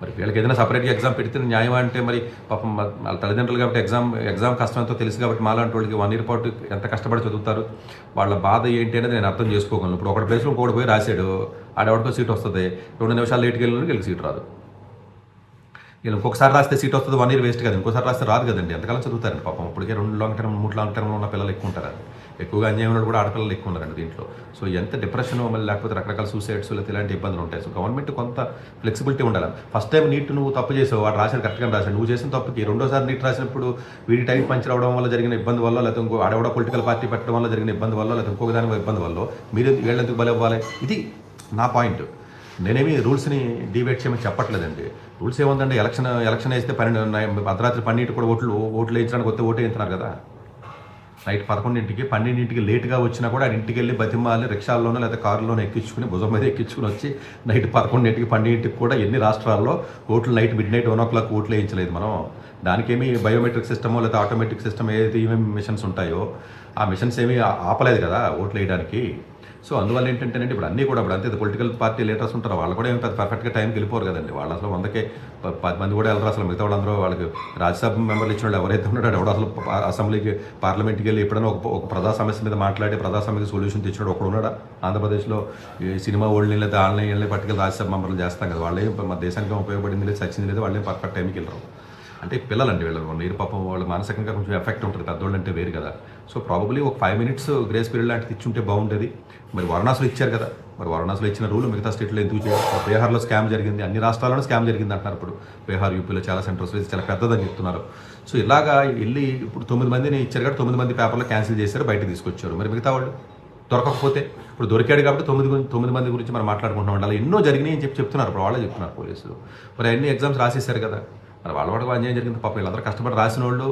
మరి వీళ్ళకి ఏదైనా సపరేట్‌గా ఎగ్జామ్ పెడితే న్యాయమా అంటే మరి పాపం వాళ్ళ తల్లిదండ్రులు కాబట్టి ఎగ్జామ్ కష్టం ఎంతో తెలుసు కాబట్టి మాలాంటి వాళ్ళకి 1 ఇయర్ పాటు ఎంత కష్టపడి చదువుతారు. వాళ్ళ బాధ ఏంటి అనేది నేను అర్థం చేసుకోగలను. ఇప్పుడు ఒకటి ప్లేస్‌లో ఇంకొకడు పోయి రాసాడు. ఆడెవడికో సీట్ వస్తది. 2 నిమిషాలు లేట్‌గా వెళ్ళినోడికి వీళ్ళకి సీట్ రాదు. వీళ్ళు ఇంకొకసారి రాస్తే సీట్ వస్తుంది 1 ఇయర్ వేస్ట్ కదా! ఇంకోసారి రాస్తే రాదు కదండీ. ఎంతకాలం చదువుతారండి పాపం. ఇప్పటికే 2 లాంగ్ టర్మ్, 3 లాంగ్ టర్మ్‌లో ఉన్న పిల్లలు ఎక్కువ ఉంటారండి. ఎక్కువగా అన్యాయం ఉన్నోళ్ళు కూడా ఆడపిల్లలు ఎక్కువ ఉన్నారండి దీంట్లో. సో ఎంత డిప్రెషన్ మళ్ళీ లేకపోతే రకరకాల సూసైడ్స్ లేకపోతే ఇలాంటి ఇబ్బందులు ఉంటాయి. సో గవర్నమెంట్ కొంత ఫ్లెక్సిబిలిటీ ఉండాలి. ఫస్ట్ టైం నీట్ నువ్వు తప్పు చేసావు. వాడు రాశాడు కరెక్ట్‌గానే రాశాడు. నువ్వు చేసిన తప్పుకి రెండోసారి నీట్ రాసినప్పుడు వీడి టైం పంచర్ అవ్వడం వల్ల జరిగిన ఇబ్బంది వల్ల లేకపోతే ఇంకో ఆడెవడో పొలిటికల్ పార్టీ పెట్టడం వల్ల జరిగిన ఇబ్బంది వల్ల లేకపోతే ఇంకొక దాని ఇబ్బంది వల్ల మీరు వీళ్ళెందుకు బలవ్వాలి? ఇది నా పాయింట్. నేనేమి రూల్స్‌ని డీవేట్ చేయమని చెప్పట్లేదండి. రూల్స్ ఏముందండి, ఎలక్షన్ వేస్తే అర్ధరాత్రి 12 కూడా ఓట్లు వేయించడానికి వస్తే ఓటు వేయించున్నారు కదా! నైట్ 11కి 12కి లేట్‌గా వచ్చినా కూడా ఇంటికి వెళ్ళి బతిమాలి రిక్షాల్లోనో లేదా కారులోనో ఎక్కించుకుని భుజం మీద ఎక్కించుకుని వచ్చి నైట్ 11కి 12కి కూడా ఎన్ని రాష్ట్రాల్లో ఓట్లు నైట్ మిడ్‌నైట్ 1:00 ఓట్లు వేయించలేదు మనం. దానికేమి బయోమెట్రిక్ సిస్టమో లేదా ఆటోమేటిక్ సిస్టమ్ ఏదైతే ఏమేమి మిషన్స్ ఉంటాయో ఆ మిషన్స్ ఏమీ ఆపలేదు కదా ఓట్లు వేయడానికి. సో అందువల్ల ఏంటంటేనండి ఇప్పుడు అన్నీ కూడా ఇప్పుడు అంతే పొలిటికల్ పార్టీ లీడర్స్ ఉంటారు. వాళ్ళు కూడా ఏం పెద్ద పర్ఫెక్ట్‌గా టైంకి వెళ్ళిపోరు కదండి. వాళ్ళు అసలు 100కి 10 మంది కూడా వెళ్ళరు. అసలు మిగతా వాళ్ళందరూ వాళ్ళకి రాజ్యసభ మెంబర్లు ఇచ్చిన వాళ్ళు ఎవరైతే ఉన్నాడో ఎవడో అసలు అసెంబ్లీకి పార్లమెంట్కి వెళ్ళి ఎప్పుడైనా ఒక ప్రజా సమస్య మీద మాట్లాడి ప్రజా సమస్యకి సొల్యూషన్ తెచ్చినాడు ఒకడు ఉన్నాడా? ఆంధ్రప్రదేశ్లో ఈ సినిమా ఓల్డ్ని లేదా ఆన్లైన్ పట్టుకెళ్ళి రాజ్యసభ మెంబర్లు చేస్తాం కదా, వాళ్ళే మన దేశానికి ఉపయోగపడింది లేదు, సచ్చింది లేదు, వాళ్ళే పర్ఫెక్ట్ టైంకి వెళ్ళరు. అంటే పిల్లలండి వీళ్ళు మీరు పాపం వాళ్ళు మానసికంగా కొంచెం ఎఫెక్ట్ ఉంటుంది. పెద్దోళ్ళు అంటే వేరు కదా. సో ప్రాబబ్లీ ఒక 5 మినిట్స్ గ్రేస్ పీరియడ్ లాంటిది ఇచ్చుంటే బాగుంటుంది. మరి వారణాసిలో ఇచ్చారు కదా, మరి వారణాసిలో ఇచ్చిన రూల్ మిగతా స్టేట్లో ఎందుకు చేయాలి? బీహార్లో స్కామ్ జరిగింది, అన్ని రాష్ట్రాల్లోనూ స్కామ్ జరిగింది అంటున్నారు. ఇప్పుడు బీహార్, యూపీలో చాలా సెంటర్స్లో ఇది చాలా పెద్దదని చెప్తున్నారు. సో ఇలాగా వెళ్ళి ఇప్పుడు 9 మందిని ఇచ్చారు కాబట్టి 9 మంది పేపర్లో క్యాన్సిల్ చేశారు, బయటకు తీసుకొచ్చారు. మరి మిగతా వాళ్ళు దొరకకపోతే ఇప్పుడు దొరికాడు కాబట్టి 9 మంది గురించి మనం మాట్లాడుకుంటున్నాం. అలా ఎన్నో జరిగినాయి అని చెప్తున్నారు. ఇప్పుడు వాళ్ళే చెప్తున్నారు పోలీసులు. మరి అన్ని ఎగ్జామ్స్ రాసేసారు కదా, మరి వాళ్ళ వాడికి అన్యాయం జరిగింది. పాపం వీళ్ళందరూ కష్టపడి రాసిన వాళ్ళు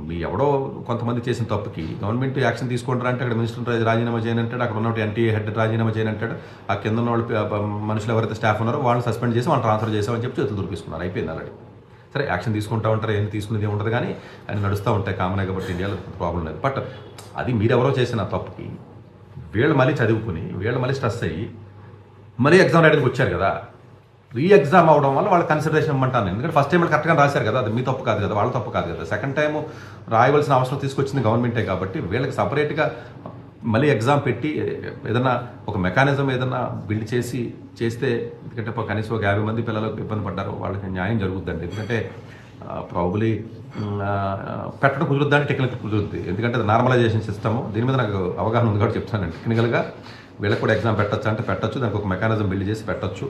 మీ ఎవడో కొంతమంది చేసిన తప్పుకి గవర్నమెంట్ యాక్షన్ తీసుకుంటారా అంటే అక్కడ మినిస్టర్ రాజీనామా చేయనంటాడు, అక్కడ ఉన్న ఎన్టీఏ హెడ్ రాజీనామా చేయనంటాడు, ఆ కింద ఉన్న వాళ్ళు మనుషులు ఎవరైతే స్టాఫ్ ఉన్నారో వాళ్ళని సస్పెండ్ చేసి వాళ్ళు ట్రాన్స్ఫర్ చేసామని చెప్పి చేతులు దొరికిస్తున్నారు. అయిపోయింది ఆల్రెడీ. సరే యాక్షన్ తీసుకుంటూ ఉంటారు, ఏం తీసుకునేది ఉండదు కానీ ఆయన నడుస్తూ ఉంటాయి కామన్ కాబట్టి ఇండియాలో ప్రాబ్లం లేదు. బట్ అది మీరెవరో చేసిన తప్పుకి వీళ్ళు మళ్ళీ చదువుకుని వీళ్ళు మళ్ళీ స్ట్రెస్ అయ్యి మరీ ఎగ్జామ్ రాయడానికి వచ్చారు కదా, రీ ఎగ్జామ్ అవడం వల్ల వాళ్ళ కన్సిడరేషన్ ఇవ్వమంటాను. ఎందుకంటే ఫస్ట్ టైం వాళ్ళు కరెక్ట్గా రాశారు కదా, అది మీ తప్పు కాదు కదా, వాళ్ళ తప్పు కాదు కదా. సెకండ్ టైం రాయవలసిన అవసరం తీసుకొచ్చింది గవర్నమెంటే కాబట్టి వీళ్ళకి సపరేట్గా మళ్ళీ ఎగ్జామ్ పెట్టి ఏదన్నా ఒక మెకానిజం ఏదన్నా బిల్డ్ చేస్తే ఎందుకంటే కనీసం ఒక 50 మంది పిల్లలకు ఇబ్బంది పడ్డారు, వాళ్ళకి న్యాయం జరుగుద్దండి. ఎందుకంటే ప్రాబబ్లీ పెట్టడం కుదురుద్దని టెక్నికల్ కుదురుద్ది, ఎందుకంటే అది నార్మలైజేషన్ సిస్టము. దీని మీద నాకు అవగాహన ఉంది కాబట్టి చెప్తానండి. టెక్నికల్గా వీళ్ళకి కూడా ఎగ్జామ్ పెట్టచ్చు అంటే పెట్టచ్చు, దానికి ఒక మెకానిజం బిల్డ్ చేసి పెట్టచ్చు.